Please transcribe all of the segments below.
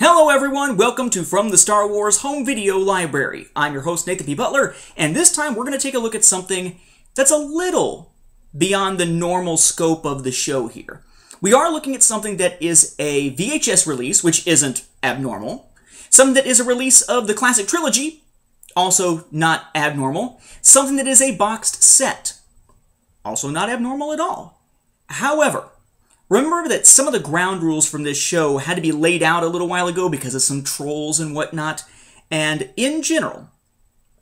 Hello everyone, welcome to From the Star Wars Home Video Library. I'm your host Nathan P. Butler, and this time we're going to take a look at something that's a little beyond the normal scope of the show here. We are looking at something that is a VHS release, which isn't abnormal, something that is a release of the classic trilogy, also not abnormal, something that is a boxed set, also not abnormal at all. However, remember that some of the ground rules from this show had to be laid out a little while ago because of some trolls and whatnot, and in general,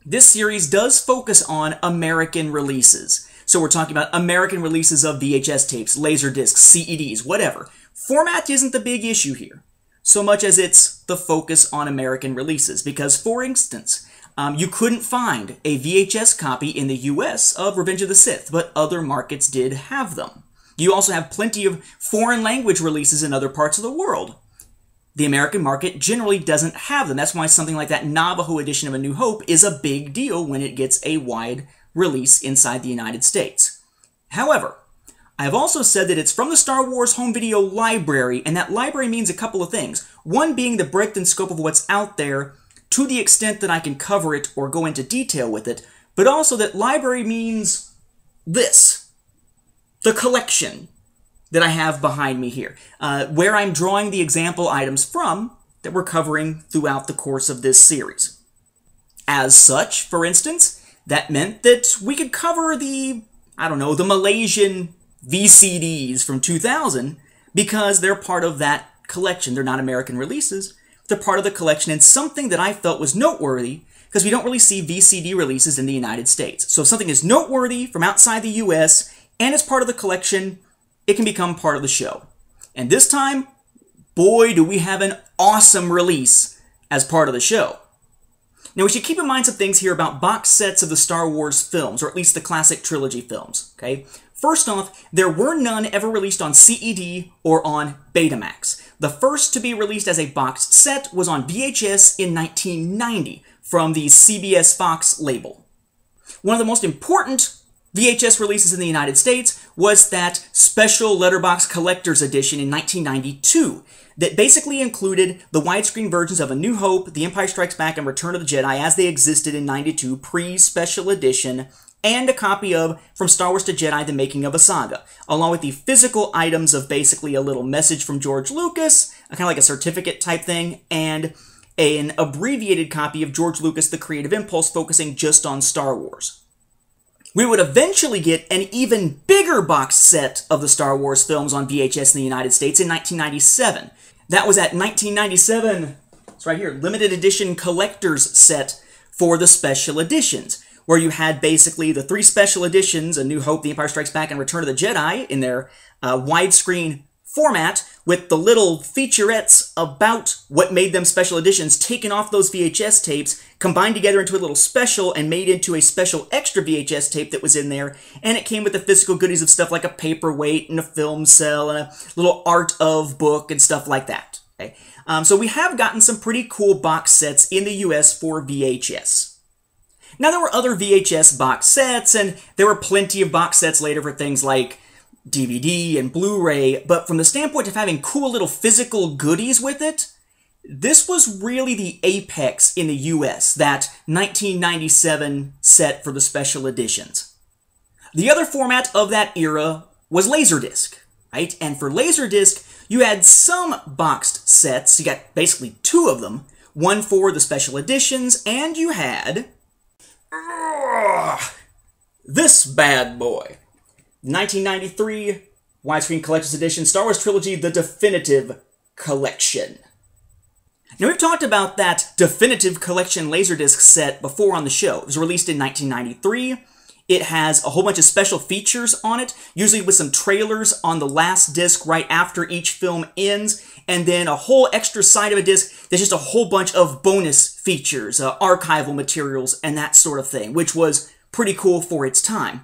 this series does focus on American releases. So we're talking about American releases of VHS tapes, Laserdiscs, CEDs, whatever. Format isn't the big issue here, so much as it's the focus on American releases, because, for instance, you couldn't find a VHS copy in the US of Revenge of the Sith, but other markets did have them. You also have plenty of foreign language releases in other parts of the world. The American market generally doesn't have them. That's why something like that Navajo edition of A New Hope is a big deal when it gets a wide release inside the United States. However, I have also said that it's from the Star Wars Home Video Library, and that library means a couple of things. One being the breadth and scope of what's out there to the extent that I can cover it or go into detail with it, but also that library means this. The collection that I have behind me here, where I'm drawing the example items from that we're covering throughout the course of this series. As such, for instance, that meant that we could cover the Malaysian VCDs from 2000 because they're part of that collection. They're not American releases. They're part of the collection, and something that I felt was noteworthy because we don't really see VCD releases in the United States. So if something is noteworthy from outside the US and as part of the collection, it can become part of the show. And this time, boy, do we have an awesome release as part of the show. Now, we should keep in mind some things here about box sets of the Star Wars films, or at least the classic trilogy films, okay? First off, there were none ever released on CED or on Betamax. The first to be released as a boxed set was on VHS in 1990 from the CBS Fox label. One of the most important VHS releases in the United States was that special letterbox collector's edition in 1992 that basically included the widescreen versions of A New Hope, The Empire Strikes Back, and Return of the Jedi as they existed in 92 pre-special edition, and a copy of From Star Wars to Jedi, The Making of a Saga, along with the physical items of basically a little message from George Lucas, kind of like a certificate type thing, and an abbreviated copy of George Lucas, The Creative Impulse, focusing just on Star Wars. We would eventually get an even bigger box set of the Star Wars films on VHS in the United States in 1997. That was that 1997, it's right here, limited edition collector's set for the special editions, where you had basically the three special editions, A New Hope, The Empire Strikes Back, and Return of the Jedi, in their widescreen format, with the little featurettes about what made them special editions taken off those VHS tapes, combined together into a little special, and made into a special extra VHS tape that was in there, and it came with the physical goodies of stuff like a paperweight and a film cell and a little art of book and stuff like that. Okay? So we have gotten some pretty cool box sets in the US for VHS. Now, there were other VHS box sets, and there were plenty of box sets later for things like DVD and Blu-ray, but from the standpoint of having cool little physical goodies with it, this was really the apex in the US, that 1997 set for the special editions. The other format of that era was Laserdisc, right? And for Laserdisc, you had some boxed sets. You got basically two of them, one for the special editions, and you had this bad boy. 1993 widescreen collector's edition, Star Wars Trilogy, The Definitive Collection. Now, we've talked about that Definitive Collection Laserdisc set before on the show. It was released in 1993. It has a whole bunch of special features on it, usually with some trailers on the last disc right after each film ends, and then a whole extra side of a disc that's just a whole bunch of bonus features, archival materials, and that sort of thing, which was pretty cool for its time.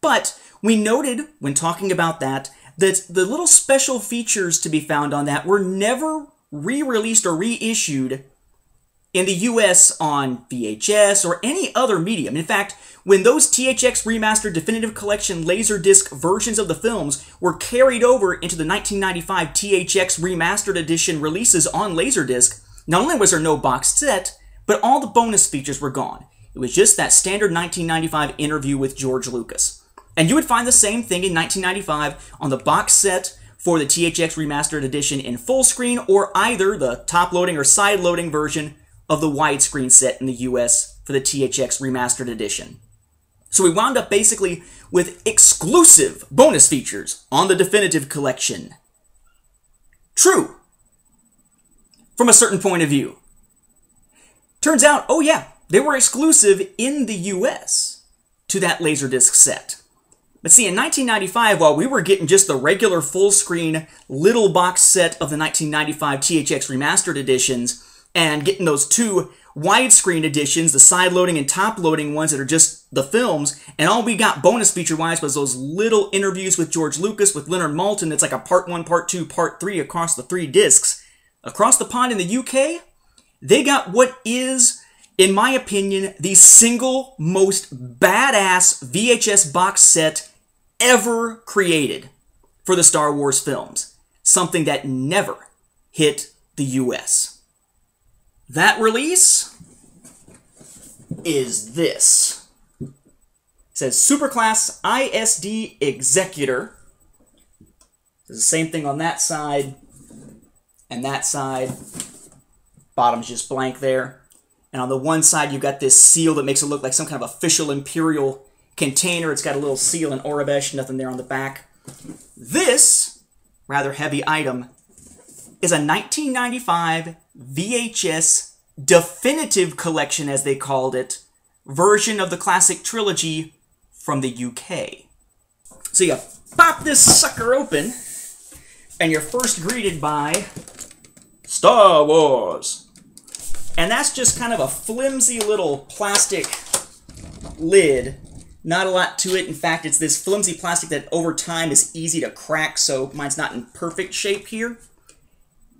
But we noted, when talking about that the little special features to be found on that were never re-released or reissued in the US on VHS or any other medium. In fact, when those THX Remastered Definitive Collection Laserdisc versions of the films were carried over into the 1995 THX Remastered Edition releases on Laserdisc, not only was there no box set, but all the bonus features were gone. It was just that standard 1995 interview with George Lucas. And you would find the same thing in 1995 on the box set for the THX Remastered Edition in full screen, or either the top-loading or side-loading version of the widescreen set in the US for the THX Remastered Edition. So we wound up basically with exclusive bonus features on the Definitive Collection. True. From a certain point of view. Turns out, oh yeah, they were exclusive in the US to that Laserdisc set. But see, in 1995, while we were getting just the regular full-screen little box set of the 1995 THX Remastered Editions, and getting those two widescreen editions, the side-loading and top-loading ones that are just the films, and all we got bonus feature-wise was those little interviews with George Lucas, with Leonard Maltin. It's like a part 1, part 2, part 3 across the 3 discs. Across the pond in the UK, they got what is, in my opinion, the single most badass VHS box set ever created for the Star Wars films. Something that never hit the US. That release is this. It says Superclass ISD Executor. It's the same thing on that side and that side. Bottom's just blank there. And on the one side, you've got this seal that makes it look like some kind of official Imperial container. It's got a little seal in Aurebesh, nothing there on the back. This rather heavy item is a 1995 VHS Definitive Collection, as they called it, version of the classic trilogy from the UK. So you pop this sucker open, and you're first greeted by Star Wars. And that's just kind of a flimsy little plastic lid. Not a lot to it. In fact, it's this flimsy plastic that over time is easy to crack, so mine's not in perfect shape here.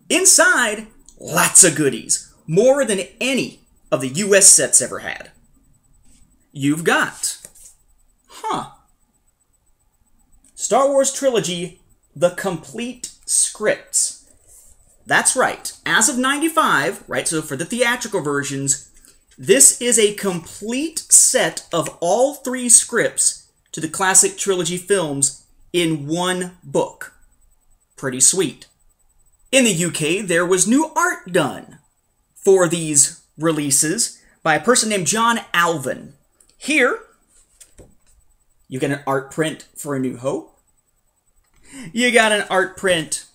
Inside, lots of goodies. More than any of the US sets ever had. You've got, Star Wars Trilogy, the complete scripts. That's right. As of 95, right, so for the theatrical versions, this is a complete set of all 3 scripts to the classic trilogy films in one book. Pretty sweet. In the UK, there was new art done for these releases by a person named John Alvin. Here, you get an art print for A New Hope. You got an art print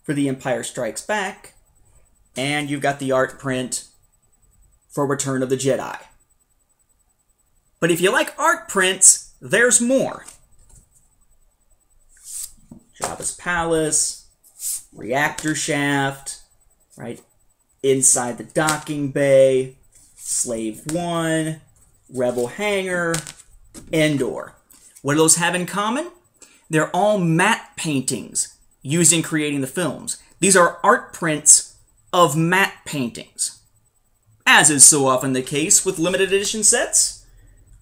for The Empire Strikes Back. And you've got the art print for Return of the Jedi. But if you like art prints, there's more. Jabba's Palace, Reactor Shaft, right? Inside the Docking Bay, Slave One, Rebel Hangar, Endor. What do those have in common? They're all matte paintings used in creating the films. These are art prints of matte paintings. As is so often the case with limited edition sets,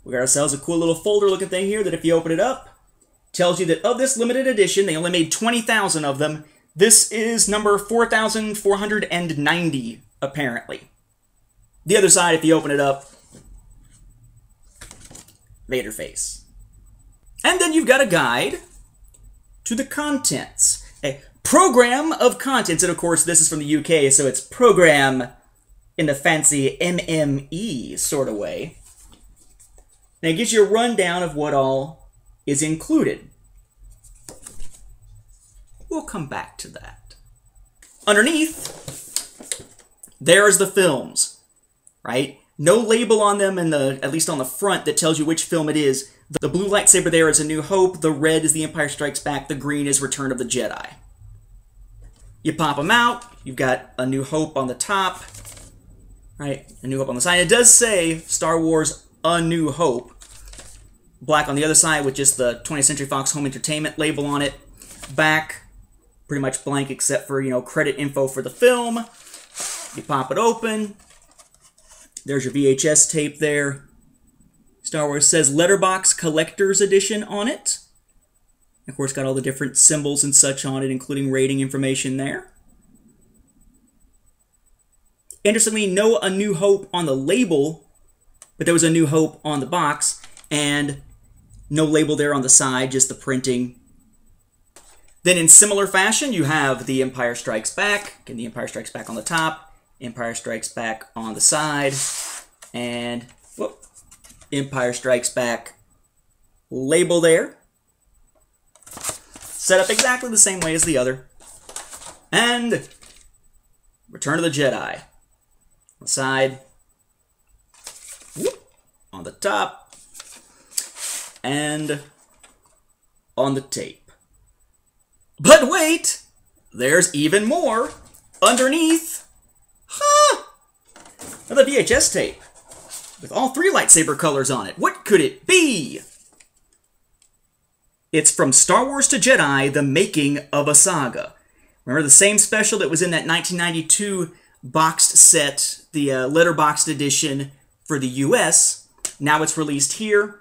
we got ourselves a cool little folder looking thing here that if you open it up, tells you that of this limited edition, they only made 20,000 of them. This is number 4,490, apparently. The other side, if you open it up, Vader face. And then you've got a guide to the contents. A program of contents, and of course this is from the UK, so it's program in the fancy MME sort of way. And it gives you a rundown of what all is included. We'll come back to that. Underneath, there's the films, right? No label on them, at least on the front, that tells you which film it is. The blue lightsaber there is A New Hope, the red is The Empire Strikes Back, the green is Return of the Jedi. You pop them out, you've got A New Hope on the top, right? A New Hope on the side. It does say Star Wars A New Hope. Black on the other side with just the 20th Century Fox Home Entertainment label on it. Back, pretty much blank except for, credit info for the film. You pop it open, There's your VHS tape there. Star Wars says Letterbox Collector's Edition on it. Of course, got all the different symbols and such on it, including rating information there. Interestingly, no A New Hope on the label, but there was A New Hope on the box, and no label there on the side, just the printing. Then in similar fashion, you have The Empire Strikes Back. Again, The Empire Strikes Back on the top, Empire Strikes Back on the side, and whoop, Empire Strikes Back label there. Set up exactly the same way as the other. And Return of the Jedi. On the side, whoop, on the top, and on the tape. But wait! There's even more underneath. Huh! Another VHS tape with all 3 lightsaber colors on it. What could it be? It's from Star Wars to Jedi, The Making of a Saga. Remember the same special that was in that 1992 boxed set, the letterboxed edition for the US. Now it's released here.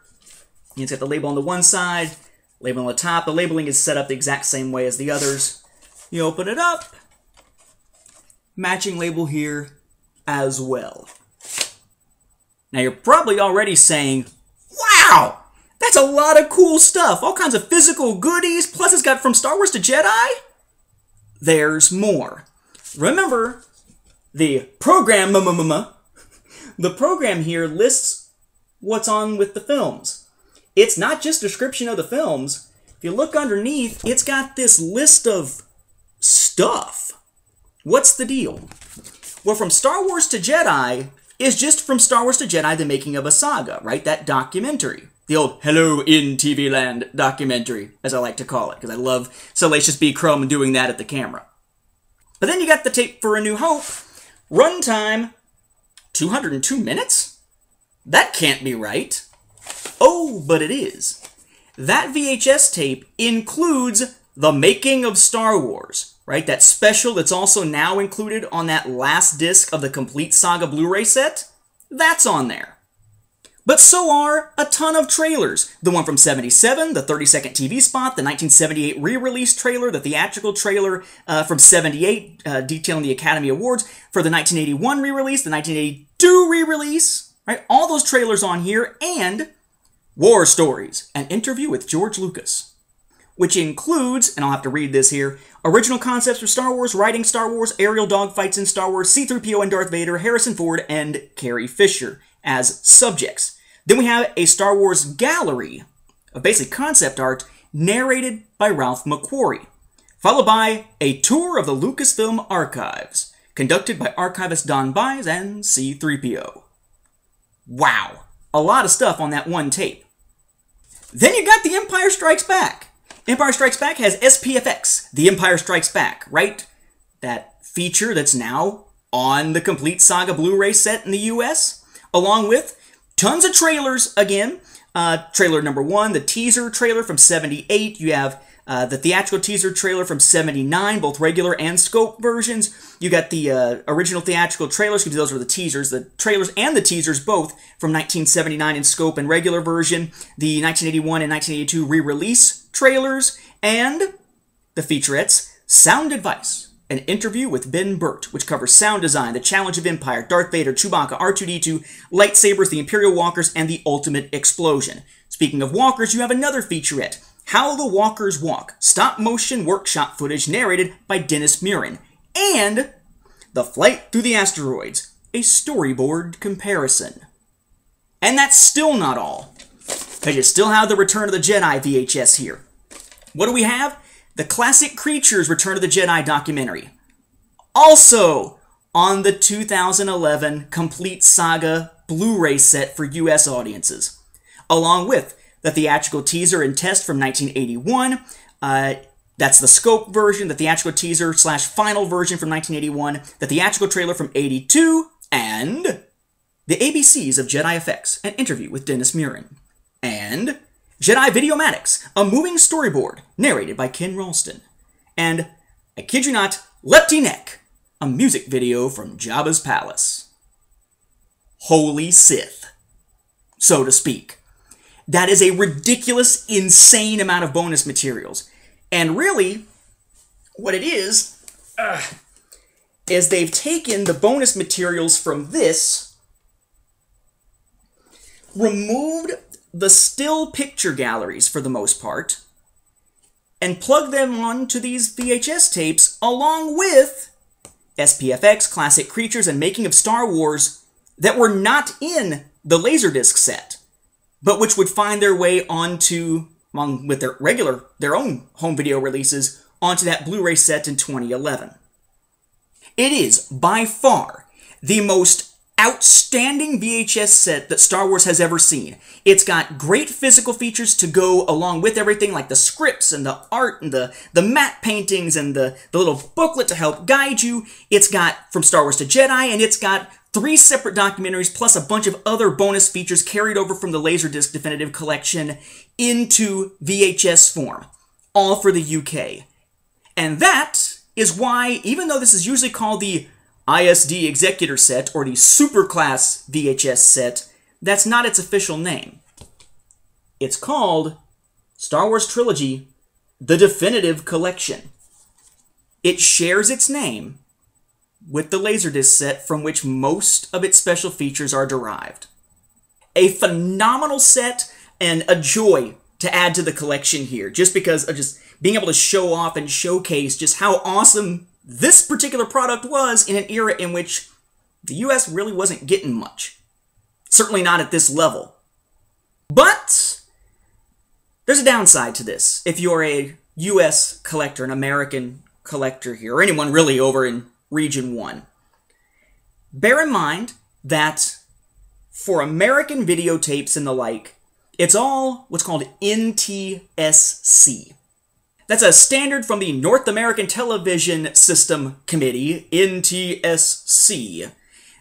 It's got the label on the one side, label on the top. The labeling is set up the exact same way as the others. You open it up. Matching label here as well. Now you're probably already saying, wow! That's a lot of cool stuff. All kinds of physical goodies. Plus it's got From Star Wars to Jedi. There's more. Remember, the program, the program here lists what's on with the films. It's not just a description of the films. If you look underneath, it's got this list of stuff. What's the deal? Well, From Star Wars to Jedi is just From Star Wars to Jedi, The Making of a Saga, right? That documentary. The old Hello in TV Land documentary, as I like to call it, because I love Salacious B. Crumb doing that at the camera. But then you got the tape for A New Hope. Runtime, 202 minutes? That can't be right. Oh, but it is. That VHS tape includes The Making of Star Wars, right? That special that's also now included on that last disc of the Complete Saga Blu-ray set. That's on there. But so are a ton of trailers. The one from '77, the 30-second TV spot, the 1978 re-release trailer, the theatrical trailer from '78 detailing the Academy Awards, for the 1981 re-release, the 1982 re-release, right? All those trailers on here, and War Stories, an interview with George Lucas, which includes, and I'll have to read this here, original concepts for Star Wars, writing Star Wars, aerial dogfights in Star Wars, C-3PO and Darth Vader, Harrison Ford, and Carrie Fisher as subjects. Then we have a Star Wars gallery of basic concept art narrated by Ralph McQuarrie, followed by a tour of the Lucasfilm archives, conducted by archivist Don Byes and C-3PO. Wow, a lot of stuff on that one tape. Then you got The Empire Strikes Back. Empire Strikes Back has SPFX, The Empire Strikes Back, right? That feature that's now on the Complete Saga Blu-ray set in the US, along with tons of trailers again. Trailer number 1, the teaser trailer from '78. You have the theatrical teaser trailer from '79, both regular and scope versions. You got the original theatrical trailers, because those were the teasers. The trailers and the teasers both from 1979 in scope and regular version. The 1981 and 1982 re-release trailers. And the featurettes, Sound Advice, an interview with Ben Burt, which covers sound design, the challenge of Empire, Darth Vader, Chewbacca, R2-D2, lightsabers, the Imperial Walkers, and the ultimate explosion. Speaking of walkers, you have another featurette, How the Walkers Walk, stop-motion workshop footage narrated by Dennis Muren, and The Flight Through the Asteroids, a storyboard comparison. And that's still not all, because you still have the Return of the Jedi VHS here. What do we have? The Classic Creatures Return of the Jedi documentary. Also on the 2011 Complete Saga Blu-ray set for US audiences. Along with the theatrical teaser and test from 1981. That's the scope version, the theatrical teaser / final version from 1981. The theatrical trailer from '82. And the ABCs of Jedi Effects, an interview with Dennis Muren. And Jedi Videomatics, a moving storyboard narrated by Ken Ralston. And, I kid you not, Lepti Neck, a music video from Jabba's Palace. holy Sith, so to speak. That is a ridiculous, insane amount of bonus materials. And really, what it is they've taken the bonus materials from this, removed the still picture galleries for the most part, and plugged them onto these VHS tapes along with SPFX, Classic Creatures, and Making of Star Wars that were not in the Laserdisc set, but which would find their way onto, along with their own home video releases, onto that Blu-ray set in 2011. It is, by far, the most outstanding VHS set that Star Wars has ever seen. It's got great physical features to go along with everything, like the scripts and the art and the matte paintings and the little booklet to help guide you. It's got From Star Wars to Jedi, and it's got 3 separate documentaries plus a bunch of other bonus features carried over from the Laserdisc Definitive Collection into VHS form, all for the UK. And that is why, even though this is usually called the ISD Executor set, or the Superclass VHS set, that's not its official name. It's called Star Wars Trilogy, the Definitive Collection. It shares its name with the Laserdisc set from which most of its special features are derived. A phenomenal set and a joy to add to the collection here, just because of just being able to show off and showcase just how awesome this particular product was in an era in which the US really wasn't getting much. Certainly not at this level. But there's a downside to this. If you're a US collector, an American collector here, or anyone really over in Region 1, bear in mind that for American videotapes and the like, it's all what's called NTSC. That's a standard from the North American Television System Committee, NTSC,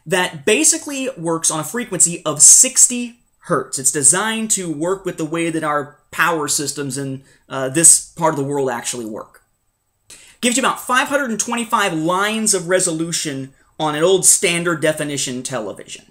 that basically works on a frequency of 60 Hertz. It's designed to work with the way that our power systems in this part of the world actually work. Gives you about 525 lines of resolution on an old standard definition television.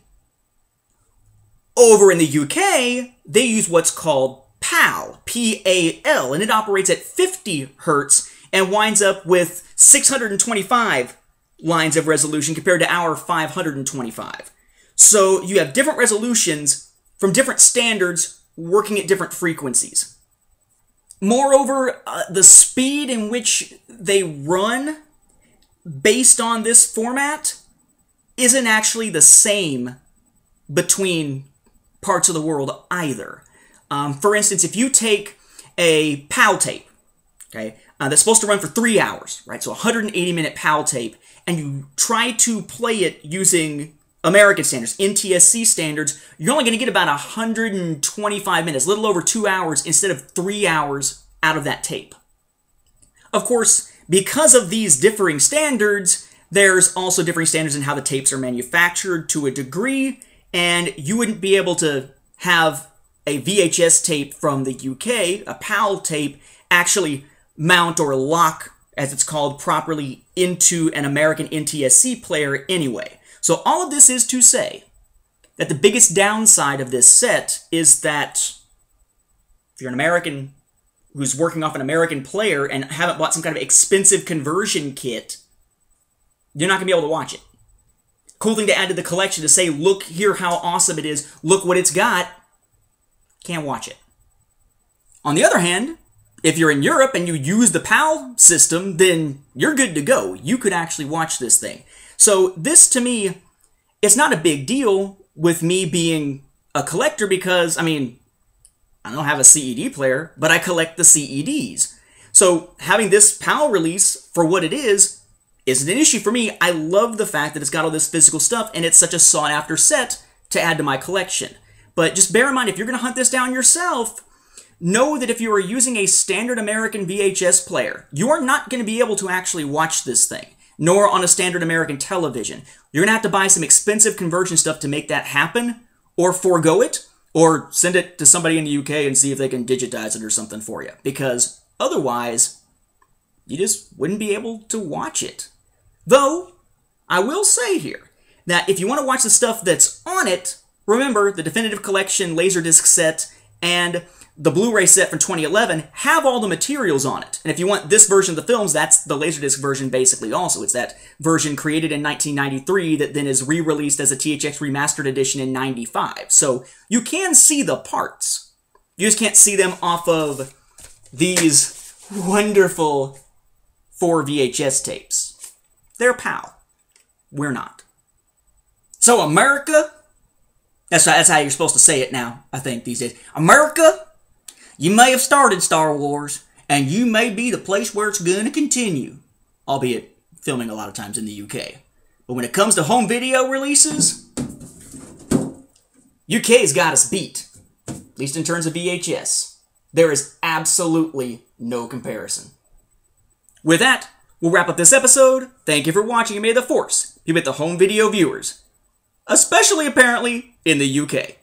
Over in the UK, they use what's called PAL, P-A-L, and it operates at 50 Hertz and winds up with 625 lines of resolution compared to our 525. So you have different resolutions from different standards working at different frequencies. Moreover, the speed in which they run based on this format isn't actually the same between parts of the world either. For instance, if you take a PAL tape, okay, that's supposed to run for 3 hours, right? So 180-minute PAL tape, and you try to play it using American standards, NTSC standards, you're only going to get about 125 minutes, a little over 2 hours, instead of 3 hours out of that tape. Of course, because of these differing standards, there's also differing standards in how the tapes are manufactured to a degree, and you wouldn't be able to have a VHS tape from the UK, a PAL tape, actually mount or lock, as it's called, properly into an American NTSC player anyway. So all of this is to say that the biggest downside of this set is that if you're an American who's working off an American player and haven't bought some kind of expensive conversion kit, you're not going to be able to watch it. Cool thing to add to the collection to say, look here how awesome it is, look what it's got. Can't watch it. On the other hand, if you're in Europe and you use the PAL system, then you're good to go. You could actually watch this thing. So this, to me, it's not a big deal with me being a collector because, I mean, I don't have a CED player, but I collect the CEDs. So having this PAL release for what it is isn't an issue for me. I love the fact that it's got all this physical stuff and it's such a sought-after set to add to my collection. But just bear in mind, if you're going to hunt this down yourself, know that if you are using a standard American VHS player, you're not going to be able to actually watch this thing, nor on a standard American television. You're going to have to buy some expensive conversion stuff to make that happen, or forego it, or send it to somebody in the UK and see if they can digitize it or something for you, because otherwise, you just wouldn't be able to watch it. Though, I will say here, that if you want to watch the stuff that's on it, remember the Definitive Collection Laserdisc set and the Blu-ray set from 2011 have all the materials on it. And if you want this version of the films, that's the Laserdisc version basically also. It's that version created in 1993 that then is re-released as a THX Remastered Edition in 95. So you can see the parts. You just can't see them off of these wonderful 4 VHS tapes. They're PAL. We're not. So America, that's how you're supposed to say it now, I think, these days. America, you may have started Star Wars, and you may be the place where it's going to continue. Albeit filming a lot of times in the UK. But when it comes to home video releases, UK's got us beat. At least in terms of VHS. There is absolutely no comparison. With that, we'll wrap up this episode. Thank you for watching, and may the Force be with the home video viewers. Especially, apparently, in the UK.